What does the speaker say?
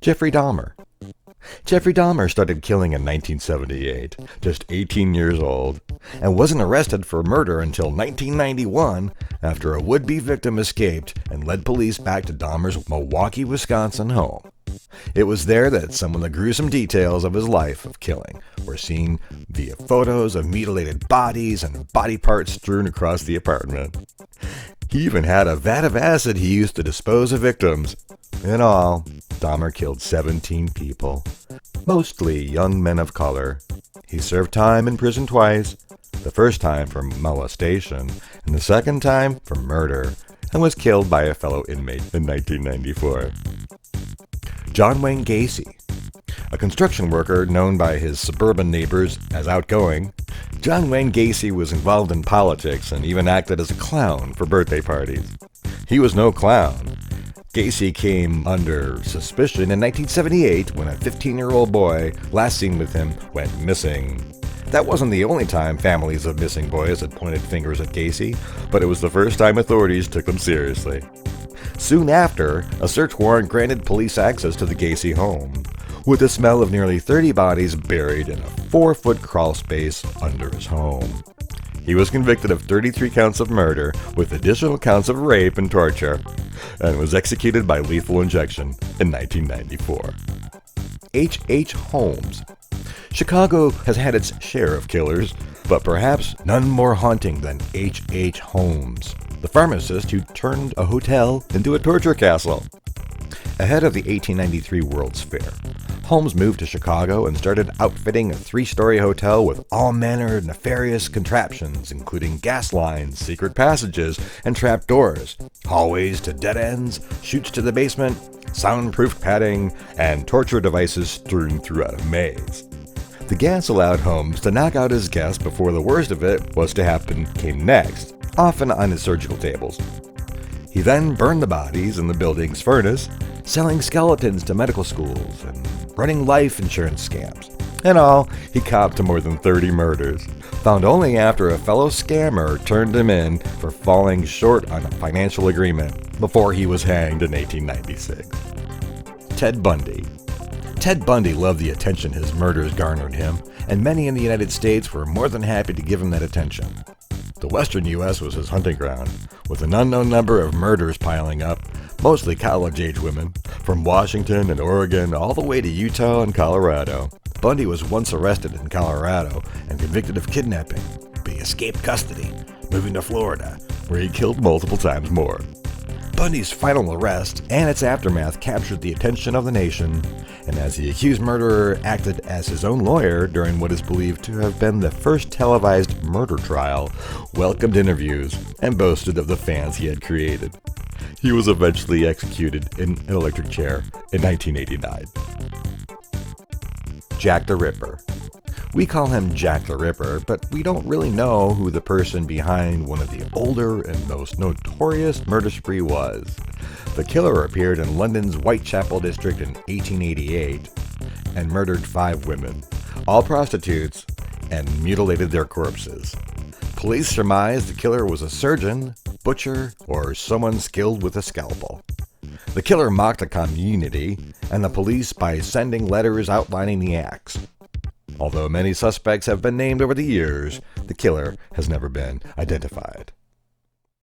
Jeffrey Dahmer. Jeffrey Dahmer started killing in 1978, just 18 years old, and wasn't arrested for murder until 1991 after a would-be victim escaped and led police back to Dahmer's Milwaukee, Wisconsin home. It was there that some of the gruesome details of his life of killing were seen via photos of mutilated bodies and body parts strewn across the apartment. He even had a vat of acid he used to dispose of victims. In all, Dahmer killed 17 people, mostly young men of color. He served time in prison twice, the first time for molestation and the second time for murder, and was killed by a fellow inmate in 1994. John Wayne Gacy. A construction worker known by his suburban neighbors as outgoing, John Wayne Gacy was involved in politics and even acted as a clown for birthday parties. He was no clown. Gacy came under suspicion in 1978 when a 15-year-old boy last seen with him went missing. That wasn't the only time families of missing boys had pointed fingers at Gacy, but it was the first time authorities took him seriously. Soon after, a search warrant granted police access to the Gacy home, with the smell of nearly 30 bodies buried in a 4-foot crawl space under his home. He was convicted of 33 counts of murder with additional counts of rape and torture, and was executed by lethal injection in 1994. H. Holmes. Chicago has had its share of killers, but perhaps none more haunting than H. Holmes, the pharmacist who turned a hotel into a torture castle. Ahead of the 1893 World's Fair, Holmes moved to Chicago and started outfitting a 3-story hotel with all manner of nefarious contraptions, including gas lines, secret passages, and trap doors, hallways to dead ends, chutes to the basement, soundproof padding, and torture devices strewn throughout a maze. The gas allowed Holmes to knock out his guests before the worst of it was to happen came next, often on his surgical tables. He then burned the bodies in the building's furnace, selling skeletons to medical schools and running life insurance scams. In all, he copped to more than 30 murders, found only after a fellow scammer turned him in for falling short on a financial agreement before he was hanged in 1896. Ted Bundy. Ted Bundy loved the attention his murders garnered him, and many in the United States were more than happy to give him that attention. The western U.S. was his hunting ground, with an unknown number of murders piling up, mostly college-age women, from Washington and Oregon all the way to Utah and Colorado. Bundy was once arrested in Colorado and convicted of kidnapping, but he escaped custody, moving to Florida, where he killed multiple times more. Bundy's final arrest and its aftermath captured the attention of the nation, and as the accused murderer acted as his own lawyer during what is believed to have been the first televised murder trial, welcomed interviews, and boasted of the fans he had created. He was eventually executed in an electric chair in 1989. Jack the Ripper. We call him Jack the Ripper, but we don't really know who the person behind one of the older and most notorious murder spree was. The killer appeared in London's Whitechapel district in 1888 and murdered 5 women, all prostitutes, and mutilated their corpses. Police surmise the killer was a surgeon, butcher, or someone skilled with a scalpel. The killer mocked the community and the police by sending letters outlining the acts. Although many suspects have been named over the years, the killer has never been identified.